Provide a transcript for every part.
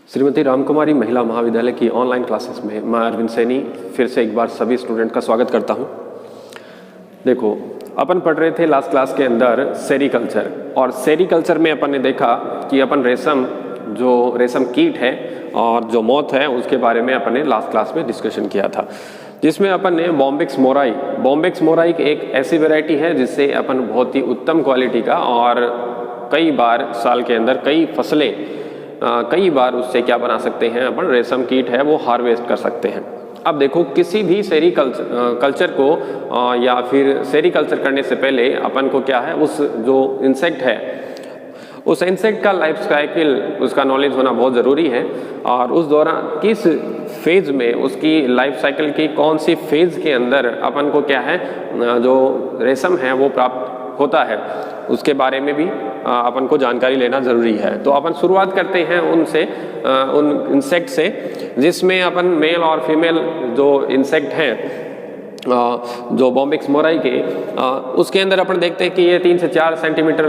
श्रीमती रामकुमारी महिला महाविद्यालय की ऑनलाइन क्लासेस में मैं अरविंद सैनी फिर से एक बार सभी स्टूडेंट का स्वागत करता हूं। देखो, अपन पढ़ रहे थे लास्ट क्लास के अंदर सेरीकल्चर, और सेरीकल्चर में अपन ने देखा कि अपन रेशम कीट है और जो मोथ है उसके बारे में अपन ने लास्ट क्लास में डिस्कशन किया था, जिसमें अपन ने बॉम्बिक्स मोराई एक ऐसी वैरायटी है जिससे अपन बहुत ही उत्तम क्वालिटी का और कई बार साल के अंदर कई बार उससे क्या बना सकते हैं, अपन रेशम कीट है वो हार्वेस्ट कर सकते हैं। अब देखो, किसी भी सेरीकल्चर को या फिर सेरीकल्चर करने से पहले अपन को क्या है, उस जो इंसेक्ट है उस इंसेक्ट का लाइफ साइकिल उसका नॉलेज होना बहुत ज़रूरी है, और उस दौरान किस फेज़ में उसकी लाइफ साइकिल की कौन सी फेज़ के अंदर अपन को क्या है जो रेशम है वो प्राप्त होता है, उसके बारे में भी अपन को जानकारी लेना ज़रूरी है। तो अपन शुरुआत करते हैं उन इंसेक्ट से, जिसमें अपन मेल और फीमेल जो इंसेक्ट हैं जो बॉम्बिक्स मोराई के, उसके अंदर अपन देखते हैं कि ये 3 से 4 सेंटीमीटर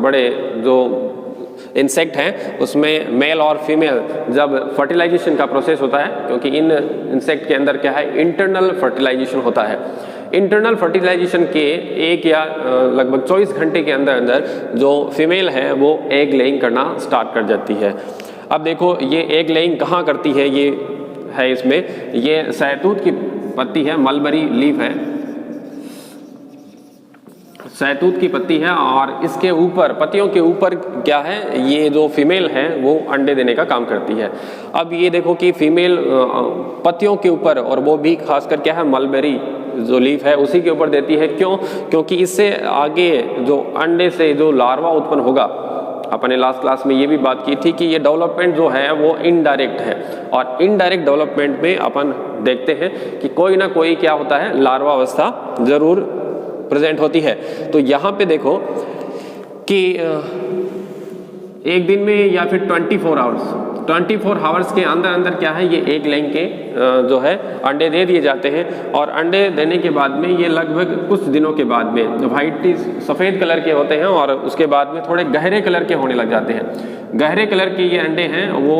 बड़े जो इंसेक्ट हैं, उसमें मेल और फीमेल जब फर्टिलाइजेशन का प्रोसेस होता है, क्योंकि इन इंसेक्ट के अंदर क्या है, इंटरनल फर्टिलाइजेशन होता है। इंटरनल फर्टिलाइजेशन के 1 या लगभग 24 घंटे के अंदर जो फीमेल है वो एग लेइंग करना स्टार्ट कर जाती है। अब देखो, ये एग लेइंग कहाँ करती है, ये है इसमें, ये सहतूत की पत्ती है, मलबरी लीफ है, सहतूत की पत्ती है, और इसके ऊपर पत्तियों के ऊपर क्या है, ये जो फीमेल है वो अंडे देने का काम करती है। अब ये देखो कि फीमेल पत्तियों के ऊपर, और वो भी खासकर क्या है, मलबेरी जो लीफ है उसी के ऊपर देती है। क्यों? क्योंकि इससे आगे जो अंडे से जो लार्वा उत्पन्न होगा, अपन ने लास्ट क्लास में ये भी बात की थी कि ये डेवलपमेंट जो है वो इनडायरेक्ट है, और इनडायरेक्ट डेवलपमेंट में अपन देखते हैं कि कोई ना कोई क्या होता है, लार्वा अवस्था जरूर प्रेजेंट होती है। तो यहाँ पे देखो कि एक दिन में या फिर 24 आवर्स के अंदर क्या है, ये एग लेइंग के जो है अंडे दे दिए जाते हैं, और अंडे देने के बाद में ये लगभग कुछ दिनों के बाद में वाइट सफ़ेद कलर के होते हैं, और उसके बाद में थोड़े गहरे कलर के होने लग जाते हैं। गहरे कलर के ये अंडे हैं वो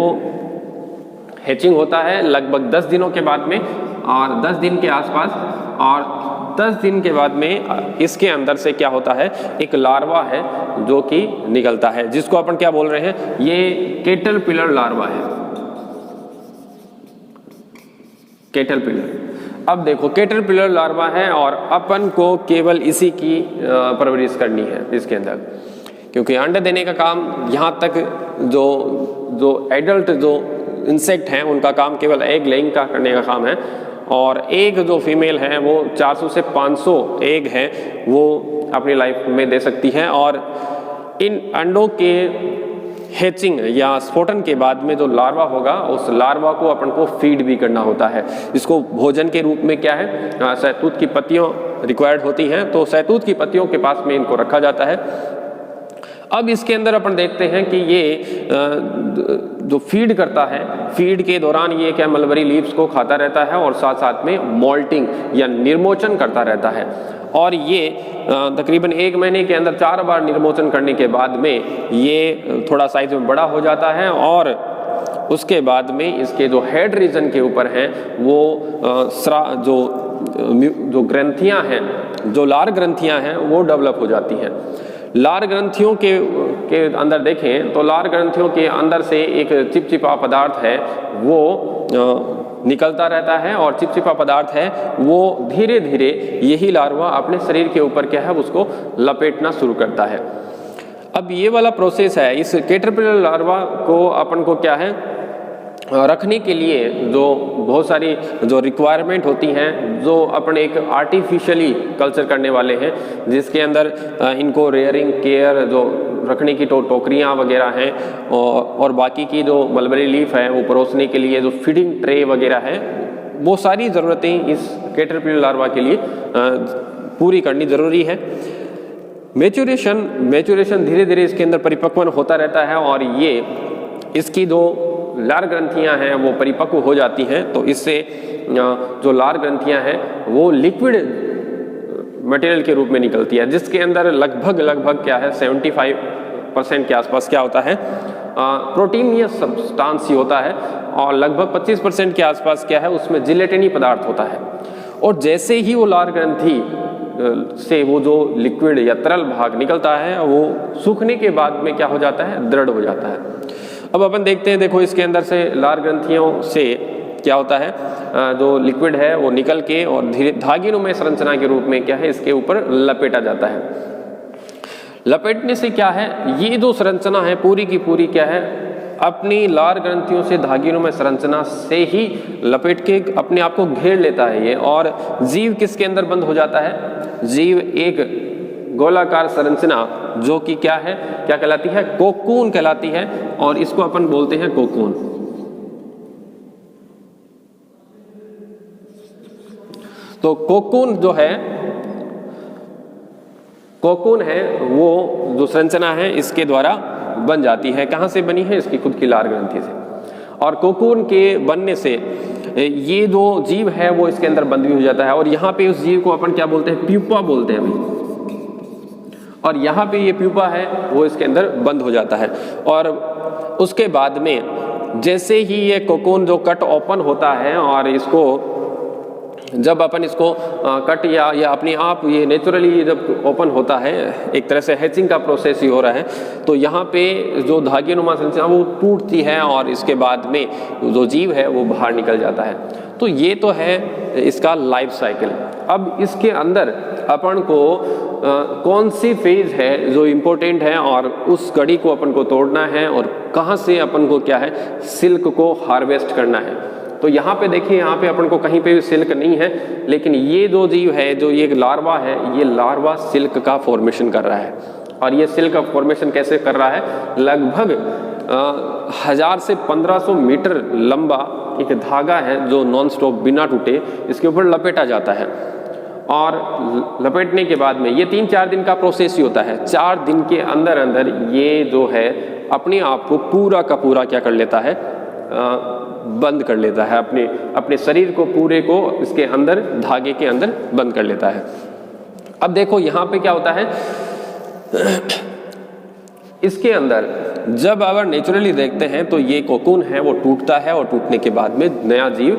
हैचिंग होता है लगभग 10 दिनों के बाद में, और 10 दिन के आसपास, और 10 दिन के बाद में इसके अंदर से क्या होता है, एक लार्वा है जो कि निकलता है, जिसको अपन क्या बोल रहे हैं, ये कैटरपिलर लार्वा है, कैटरपिलर। अब देखो, कैटरपिलर लार्वा है और अपन को केवल इसी की परवरिश करनी है इसके अंदर, क्योंकि अंडे देने का काम यहाँ तक जो एडल्ट जो इंसेक्ट हैं उनका काम केवल एग लेइंग का करने का काम है, और एग जो फीमेल है वो 400 से 500 एग है वो अपनी लाइफ में दे सकती है। और इन अंडों के हैचिंग या स्फोटन के बाद में जो लार्वा होगा, उस लार्वा को अपन को फीड भी करना होता है। इसको भोजन के रूप में क्या है, सहतूत की पत्तियों रिक्वायर्ड होती हैं, तो सहतूत की पत्तियों के पास में इनको रखा जाता है। अब इसके अंदर अपन देखते हैं कि ये जो फीड करता है, फीड के दौरान ये क्या मलबरी लीव्स को खाता रहता है, और साथ साथ में मोल्टिंग या निर्मोचन करता रहता है, और ये तकरीबन 1 महीने के अंदर 4 बार निर्मोचन करने के बाद में ये थोड़ा साइज में बड़ा हो जाता है, और उसके बाद में इसके जो हेड रीजन के ऊपर हैं वो जो ग्रंथियां हैं, जो लार ग्रंथियां हैं वो डेवलप हो जाती हैं। लार ग्रंथियों के अंदर देखें तो लार ग्रंथियों के अंदर से एक चिपचिपा पदार्थ है वो निकलता रहता है, और चिपचिपा पदार्थ है वो धीरे धीरे यही लार्वा अपने शरीर के ऊपर क्या है उसको लपेटना शुरू करता है। अब ये वाला प्रोसेस है, इस कैटरपिलर लार्वा को अपन को क्या है रखने के लिए जो बहुत सारी जो रिक्वायरमेंट होती हैं, जो अपन एक आर्टिफिशियली कल्चर करने वाले हैं, जिसके अंदर इनको रेयरिंग केयर जो रखने की टोकरियाँ वगैरह हैं, और बाकी की जो मलबरी लीफ है वो परोसने के लिए जो फीडिंग ट्रे वगैरह है, वो सारी ज़रूरतें इस कैटरपिलर लार्वा के लिए पूरी करनी ज़रूरी है। मैच्योरेशन धीरे धीरे इसके अंदर परिपक्वन होता रहता है, और ये इसकी जो लार ग्रंथियां हैं वो परिपक्व हो जाती हैं, तो इससे जो लार ग्रंथियां हैं वो लिक्विड मटेरियल के रूप में निकलती है, जिसके अंदर लगभग क्या है 25% के आसपास क्या होता है, प्रोटीनियस सब्सटेंस ही होता है, और लगभग 25% के आसपास क्या है, उसमें जिलेटिनी पदार्थ होता है। और जैसे ही वो लार ग्रंथि से वो जो लिक्विड या तरल भाग निकलता है, वो सूखने के बाद में क्या हो जाता है, दृढ़ हो जाता है। अब अपन देखते हैं, देखो इसके अंदर से लार ग्रंथियों से क्या होता है, जो लिक्विड है वो निकल के और धीरे धागीनुमा संरचना के रूप में क्या है, इसके ऊपर लपेटा जाता है। लपेटने से क्या है, ये जो संरचना है पूरी की पूरी क्या है, अपनी लार ग्रंथियों से धागीनुमा संरचना से ही लपेट के अपने आप को घेर लेता है ये। और जीव किसके अंदर बंद हो जाता है, जीव एक गोलाकार संरचना जो कि क्या है, क्या कहलाती है, कोकून कहलाती है, और इसको अपन बोलते हैं कोकून। तो कोकून जो है, कोकून है वो जो संरचना है इसके द्वारा बन जाती है। कहाँ से बनी है, इसकी खुद की लार ग्रंथि से। और कोकून के बनने से ये जो जीव है वो इसके अंदर बंद भी हो जाता है। और यहाँ पे उस जीव को अपन क्या बोलते हैं, प्यूपा बोलते हैं भाई। और यहाँ पे ये प्यूपा है वो इसके अंदर बंद हो जाता है। और उसके बाद में जैसे ही ये कोकून जो कट ओपन होता है, और इसको जब अपन इसको कट या अपने आप ये नेचुरली जब ओपन होता है, एक तरह से हैचिंग का प्रोसेस ही हो रहा है, तो यहाँ पे जो धागीनुमा संरचना वो टूटती है और इसके बाद में जो जीव है वो बाहर निकल जाता है। तो ये तो है इसका लाइफ साइकिल। अब इसके अंदर अपन को कौन सी फेज है जो इम्पोर्टेंट है, और उस कड़ी को अपन को तोड़ना है, और कहाँ से अपन को क्या है, सिल्क को हार्वेस्ट करना है। तो यहाँ पे देखिए, यहाँ पे अपन को कहीं पे भी सिल्क नहीं है, लेकिन ये जो जीव है, जो ये लार्वा है, ये लार्वा सिल्क का फॉर्मेशन कर रहा है। और ये सिल्क का फॉर्मेशन कैसे कर रहा है, लगभग 1000 से 1500 मीटर लंबा एक धागा है जो नॉन स्टॉप बिना टूटे इसके ऊपर लपेटा जाता है। और लपेटने के बाद में ये 3-4 दिन का प्रोसेस ही होता है। 4 दिन के अंदर अंदर ये जो है अपने आप को पूरा का पूरा क्या कर लेता है, बंद कर लेता है, अपने शरीर को पूरे को इसके अंदर धागे के अंदर बंद कर लेता है। अब देखो यहाँ पे क्या होता है, इसके अंदर जब अगर नेचुरली देखते हैं तो ये कोकून है वो टूटता है, और टूटने के बाद में नया जीव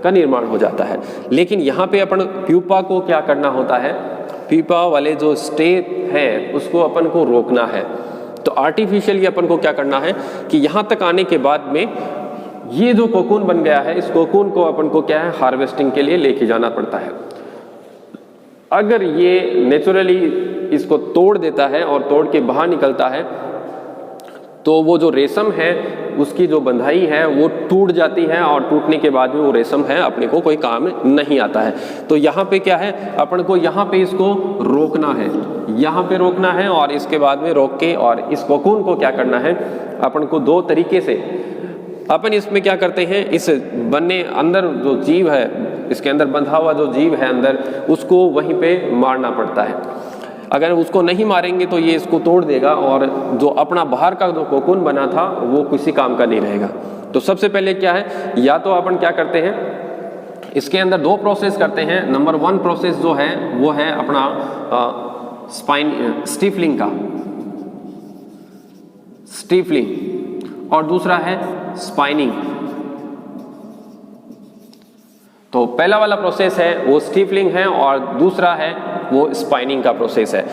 का निर्माण हो जाता है। लेकिन यहाँ पे अपन प्यूपा को क्या करना होता है, प्यूपा वाले जो स्टेप है उसको अपन को रोकना है। तो आर्टिफिशियली अपन को क्या करना है कि यहाँ तक आने के बाद में ये जो कोकून बन गया है, इस कोकून को अपन को क्या है, हार्वेस्टिंग के लिए लेके जाना पड़ता है। अगर ये नेचुरली इसको तोड़ देता है और तोड़ के बाहर निकलता है, तो वो जो रेशम है उसकी जो बंधाई है वो टूट जाती है, और टूटने के बाद में वो रेशम है अपने को कोई काम नहीं आता है। तो यहाँ पे क्या है, अपन को यहाँ पे इसको रोकना है, यहाँ पे रोकना है, और इसके बाद में रोक के और इस कोकून को क्या करना है, अपन को 2 तरीके से अपन इसमें क्या करते हैं, इस बनने अंदर जो जीव है, इसके अंदर बंधा हुआ जो जीव है अंदर, उसको वहीं पे मारना पड़ता है। अगर उसको नहीं मारेंगे तो ये इसको तोड़ देगा, और जो अपना बाहर का जो कोकून बना था वो किसी काम का नहीं रहेगा। तो सबसे पहले क्या है, या तो अपन क्या करते हैं, इसके अंदर 2 प्रोसेस करते हैं। नंबर 1 प्रोसेस जो है वो है अपना स्टीफलिंग का, स्टीफलिंग, और दूसरा है स्पाइनिंग। तो पहला वाला प्रोसेस है वो स्टीफलिंग है, और दूसरा है वो स्पाइनिंग का प्रोसेस है।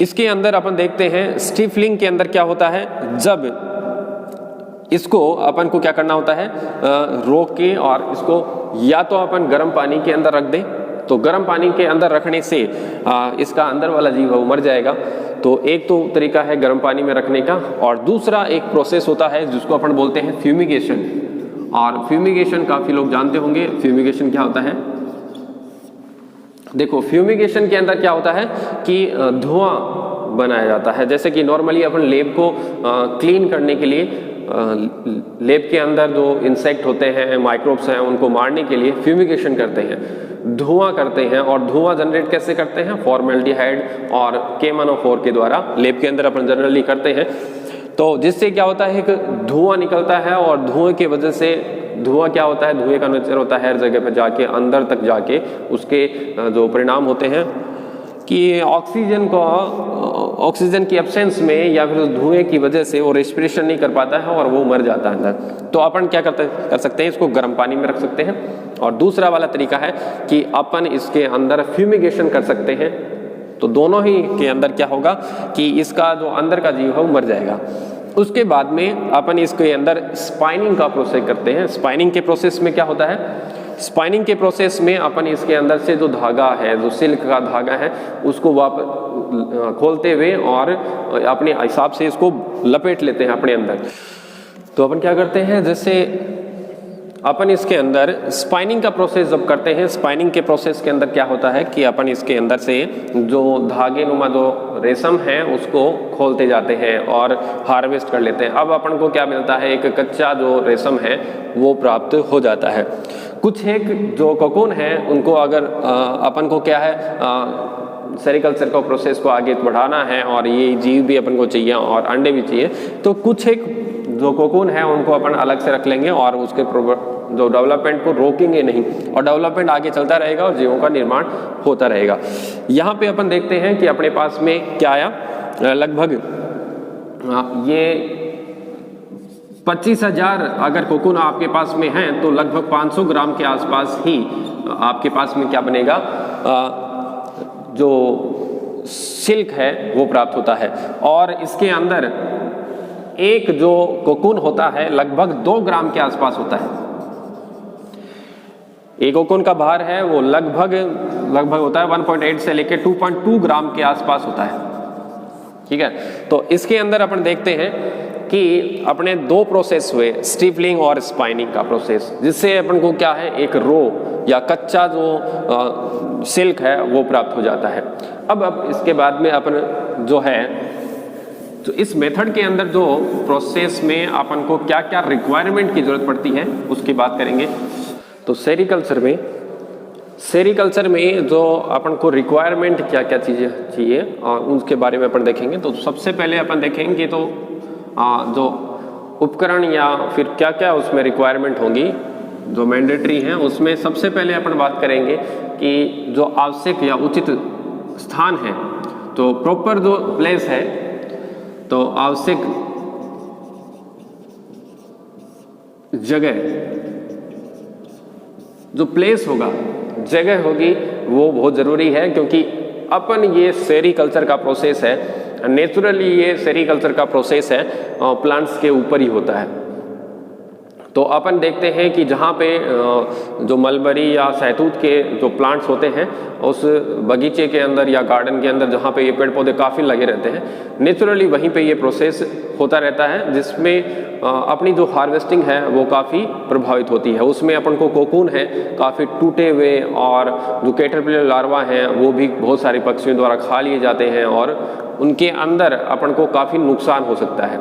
इसके अंदर अपन देखते हैं स्टीफलिंग के अंदर क्या होता है, जब इसको अपन को क्या करना होता है, रोक के और इसको या तो अपन गर्म पानी के अंदर रख दें, तो गर्म पानी के अंदर रखने से इसका अंदर वाला जीव है वो मर जाएगा। तो एक तो तरीका है गर्म पानी में रखने का, और दूसरा एक प्रोसेस होता है जिसको अपन बोलते हैं फ्यूमिगेशन। और फ्यूमिगेशन काफ़ी लोग जानते होंगे, फ्यूमिगेशन क्या होता है। देखो फ्यूमिगेशन के अंदर क्या होता है कि धुआं बनाया जाता है। जैसे कि नॉर्मली अपन लेब को क्लीन करने के लिए लेब के अंदर जो इंसेक्ट होते हैं, माइक्रोब्स हैं, उनको मारने के लिए फ्यूमिगेशन करते हैं, धुआं करते हैं। और धुआं जनरेट कैसे करते हैं, फॉर्मेल्डिहाइड और KMnO4 के द्वारा लेब के अंदर अपन जनरली करते हैं। तो जिससे क्या होता है, एक धुआं निकलता है, और धुएं की वजह से धुआं क्या होता है, धुएं का नेचर होता है हर जगह पर जाके अंदर तक जाके उसके जो परिणाम होते हैं कि ऑक्सीजन को ऑक्सीजन की एब्सेंस में या फिर उस धुएं की वजह से वो रेस्पिरेशन नहीं कर पाता है और वो मर जाता है अंदर। तो अपन क्या कर सकते हैं, इसको गर्म पानी में रख सकते हैं। और दूसरा वाला तरीका है कि अपन इसके अंदर फ्यूमिगेशन कर सकते हैं। तो दोनों ही के अंदर क्या होगा कि इसका जो अंदर का जीव है वो मर जाएगा। उसके बाद में अपन इसके अंदर स्पाइनिंग का प्रोसेस करते हैं। स्पाइनिंग के प्रोसेस में क्या होता है, स्पाइनिंग के प्रोसेस में अपन इसके अंदर से जो धागा है, जो सिल्क का धागा है, उसको वापस खोलते हुए और अपने हिसाब से इसको लपेट लेते हैं अपने अंदर। तो अपन क्या करते हैं, जैसे अपन इसके अंदर स्पाइनिंग का प्रोसेस जब करते हैं, स्पाइनिंग के प्रोसेस के अंदर क्या होता है कि अपन इसके अंदर से जो धागे नुमा जो रेशम है उसको खोलते जाते हैं और हार्वेस्ट कर लेते हैं। अब अपन को क्या मिलता है, एक कच्चा जो रेशम है वो प्राप्त हो जाता है। कुछ एक जो कोकून है उनको अगर अपन को क्या है सेरिकल्चर का प्रोसेस को आगे बढ़ाना है और ये जीव भी अपन को चाहिए और अंडे भी चाहिए, तो कुछ एक जो कोकून है उनको अपन अलग से रख लेंगे और उसके जो डेवलपमेंट को रोकेंगे नहीं और डेवलपमेंट आगे चलता रहेगा और जीवों का निर्माण होता रहेगा। यहाँ पे अपन देखते हैं कि अपने पास में क्या आया, लगभग ये 25,000 अगर कोकून आपके पास में है तो लगभग 500 ग्राम के आसपास ही आपके पास में क्या बनेगा, जो सिल्क है वो प्राप्त होता है। और इसके अंदर एक जो कोकून होता है लगभग 2 ग्राम के आसपास होता है। एक कोकून का भार है वो लगभग होता है 1.8 से लेकर 2.2 ग्राम के आसपास होता है। ठीक है, तो इसके अंदर अपन देखते हैं कि अपने 2 प्रोसेस हुए, स्टीपलिंग और स्पाइनिंग का प्रोसेस, जिससे अपन को क्या है, एक रो या कच्चा जो सिल्क है वो प्राप्त हो जाता है। अब इसके बाद में अपन जो है, तो इस मेथड के अंदर जो प्रोसेस में अपन को क्या क्या रिक्वायरमेंट की जरूरत पड़ती है उसकी बात करेंगे। तो सेरिकल्चर में जो अपन को रिक्वायरमेंट क्या क्या चीज़ें चाहिए और उसके बारे में अपन देखेंगे। तो सबसे पहले अपन देखेंगे तो जो उपकरण या फिर क्या क्या उसमें रिक्वायरमेंट होंगी जो मैंडेटरी हैं, उसमें सबसे पहले अपन बात करेंगे कि जो आवश्यक या उचित स्थान है, तो प्रॉपर जो प्लेस है, तो आवश्यक जगह, जो प्लेस होगा, जगह होगी, वो बहुत ज़रूरी है। क्योंकि अपन ये सेरिकल्चर का प्रोसेस है, नेचुरली ये सेरिकल्चर का प्रोसेस है प्लांट्स के ऊपर ही होता है। तो अपन देखते हैं कि जहाँ पे जो मलबरी या सहतूत के जो प्लांट्स होते हैं उस बगीचे के अंदर या गार्डन के अंदर जहाँ पे ये पेड़ पौधे काफ़ी लगे रहते हैं, नेचुरली वहीं पे ये प्रोसेस होता रहता है, जिसमें अपनी जो हार्वेस्टिंग है वो काफ़ी प्रभावित होती है। उसमें अपन को कोकून है काफ़ी टूटे हुए और जो कैटरपिलर लार्वा हैं वो भी बहुत सारे पक्षियों द्वारा खा लिए जाते हैं और उनके अंदर अपन को काफ़ी नुकसान हो सकता है।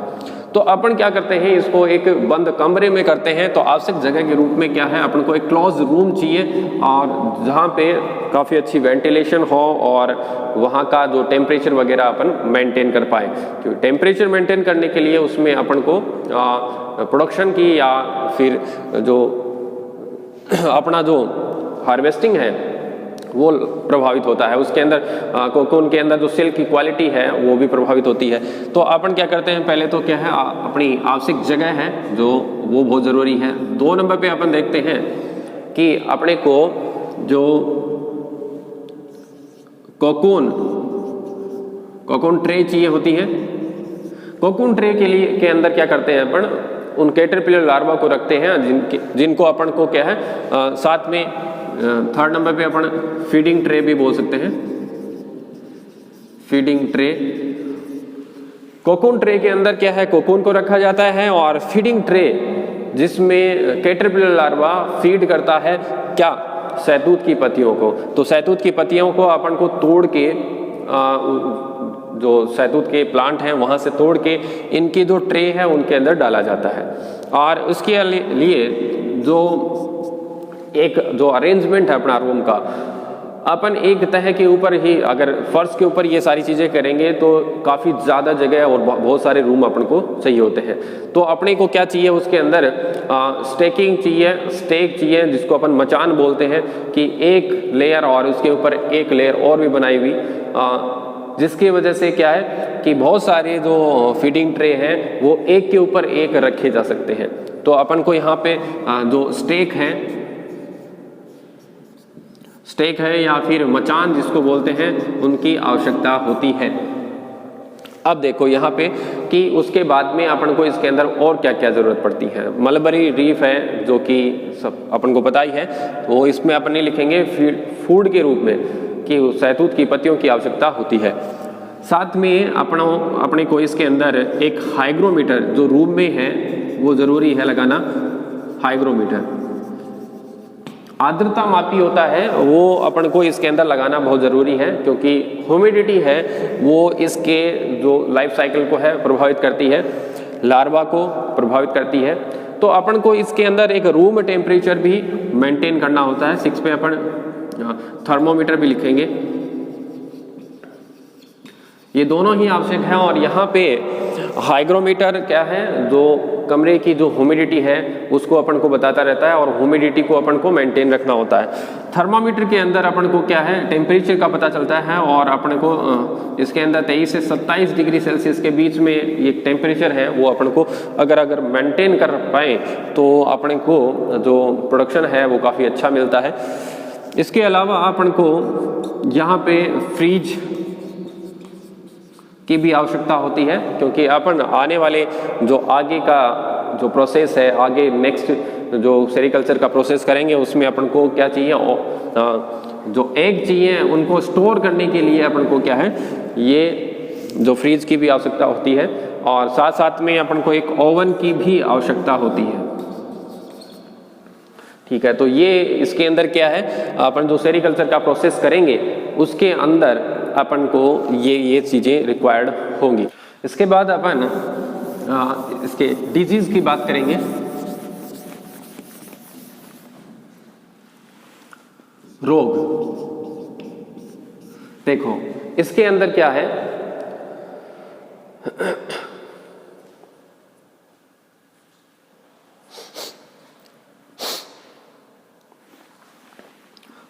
तो अपन क्या करते हैं, इसको एक बंद कमरे में करते हैं। तो आवश्यक जगह के रूप में क्या है, अपन को एक क्लोज रूम चाहिए और जहाँ पे काफ़ी अच्छी वेंटिलेशन हो और वहाँ का जो टेम्परेचर वगैरह अपन मेंटेन कर पाए। क्योंकि टेम्परेचर मेंटेन करने के लिए उसमें अपन को प्रोडक्शन की या फिर जो अपना जो हार्वेस्टिंग है वो प्रभावित होता है। उसके अंदर कोकून के अंदर जो सिल्क की क्वालिटी है वो भी प्रभावित होती है। तो अपन क्या करते हैं, पहले तो क्या है, अपनी आवश्यक जगह है जो वो बहुत ज़रूरी है। 2 नंबर पे अपन देखते हैं कि अपने को जो कोकून ट्रे चाहिए होती है। कोकून ट्रे के अंदर क्या करते हैं, अपन उन कैटरपिलर लार्वा को रखते हैं जिनको अपन को क्या है साथ में 3rd नंबर पे अपन फीडिंग ट्रे भी बोल सकते हैं। फीडिंग ट्रे, कोकून ट्रे के अंदर क्या है, कोकून को रखा जाता है और फीडिंग ट्रे जिसमें कैटरपिलर लार्वा फीड करता है क्या, सहतूत की पत्तियों को। तो सहतूत की पत्तियों को अपन को तोड़ के जो सहतूत के प्लांट हैं वहाँ से तोड़ के इनकी जो ट्रे है उनके अंदर डाला जाता है। और उसके लिए जो अरेंजमेंट है अपना रूम का, अपन एक तह के ऊपर ही अगर फर्श के ऊपर ये सारी चीज़ें करेंगे तो काफ़ी ज़्यादा जगह और बहुत सारे रूम अपन को चाहिए होते हैं। तो अपने को क्या चाहिए, उसके अंदर स्टेक चाहिए जिसको अपन मचान बोलते हैं, कि एक लेयर और उसके ऊपर एक लेयर और भी बनाई हुई जिसकी वजह से क्या है कि बहुत सारे जो फीडिंग ट्रे हैं वो एक के ऊपर एक रखे जा सकते हैं। तो अपन को यहाँ पे जो स्टेक है या फिर मचान जिसको बोलते हैं, उनकी आवश्यकता होती है। अब देखो यहाँ पे कि उसके बाद में अपन को इसके अंदर और क्या क्या ज़रूरत पड़ती है। मलबरी रीफ है जो कि सब अपन को पता ही है, वो इसमें अपन नहीं लिखेंगे फूड के रूप में कि शहतूत की पत्तियों की आवश्यकता होती है। साथ में अपने को इसके अंदर एक हाइग्रोमीटर जो रूम में है वो ज़रूरी है लगाना। हाइग्रोमीटर आर्द्रता मापी होता है, वो अपन को इसके अंदर लगाना बहुत ज़रूरी है, क्योंकि ह्यूमिडिटी है वो इसके जो लाइफ साइकिल को है प्रभावित करती है, लार्वा को प्रभावित करती है। तो अपन को इसके अंदर एक रूम टेम्परेचर भी मेंटेन करना होता है। 6 पे अपन थर्मोमीटर भी लिखेंगे। ये दोनों ही आवश्यक है। और यहाँ पे हाइग्रोमीटर क्या है, जो कमरे की जो ह्यूमिडिटी है उसको अपन को बताता रहता है और ह्यूमिडिटी को अपन को मेंटेन रखना होता है। थर्मामीटर के अंदर अपन को क्या है, टेम्परेचर का पता चलता है और अपन को इसके अंदर 23 से 27 डिग्री सेल्सियस के बीच में ये टेम्परेचर है वो अपन को अगर मेंटेन कर पाए तो अपन को जो प्रोडक्शन है वो काफ़ी अच्छा मिलता है। इसके अलावा अपन को यहाँ पे फ्रीज की भी आवश्यकता होती है, क्योंकि अपन आने वाले जो आगे का जो प्रोसेस है, आगे नेक्स्ट जो सेरीकल्चर का प्रोसेस करेंगे उसमें अपन को क्या चाहिए, जो एग चाहिए उनको स्टोर करने के लिए अपन को क्या है, ये जो फ्रीज की भी आवश्यकता होती है। और साथ साथ में अपन को एक ओवन की भी आवश्यकता होती है। ठीक है, तो ये इसके अंदर क्या है, अपन जो सेरीकल्चर का प्रोसेस करेंगे उसके अंदर अपन को ये चीज़ें रिक्वायर्ड होंगी। इसके बाद अपन इसके डिजीज की बात करेंगे। रोग, देखो इसके अंदर क्या है,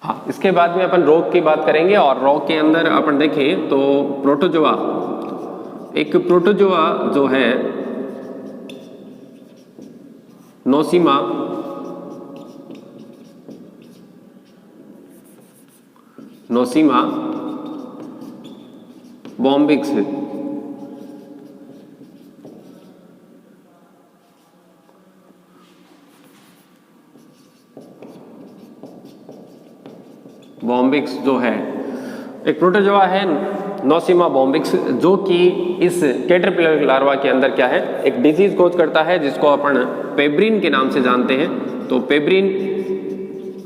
हाँ, इसके बाद में अपन रोग की बात करेंगे। और रोग के अंदर अपन देखें तो प्रोटोजोआ, एक प्रोटोजोआ जो है नोसिमा बॉम्बिक्स जो है एक प्रोटोजोआ है नोसिमा बॉम्बिक्स, जो कि इस कैटरपिलर लार्वा के अंदर क्या है, एक डिजीज कोज करता है जिसको अपन पेब्रिन के नाम से जानते हैं। तो पेब्रिन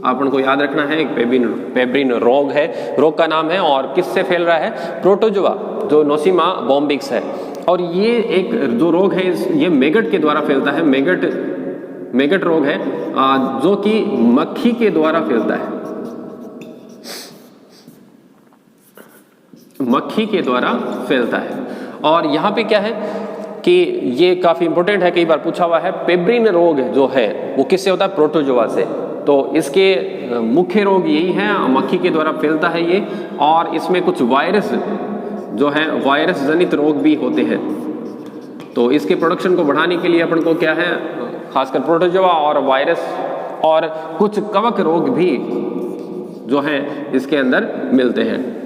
अपन को याद रखना है, एक पेब्रिन रोग है, रोग का नाम है। और किससे फैल रहा है, प्रोटोजोआ जो नोसिमा बॉम्बिक्स है। और ये एक जो रोग है ये मेगट के द्वारा फैलता है, मेगट रोग है जो कि मक्खी के द्वारा फैलता है, मक्खी के द्वारा फैलता है। और यहाँ पे क्या है कि ये काफ़ी इंपॉर्टेंट है, कई बार पूछा हुआ है, पेब्रिन रोग जो है वो किससे होता है, प्रोटोजोआ से। तो इसके मुख्य रोग यही है, मक्खी के द्वारा फैलता है ये। और इसमें कुछ वायरस जो है, वायरस जनित रोग भी होते हैं। तो इसके प्रोडक्शन को बढ़ाने के लिए अपन को क्या है, खासकर प्रोटोजोआ और वायरस और कुछ कवक रोग भी जो हैं इसके अंदर मिलते हैं।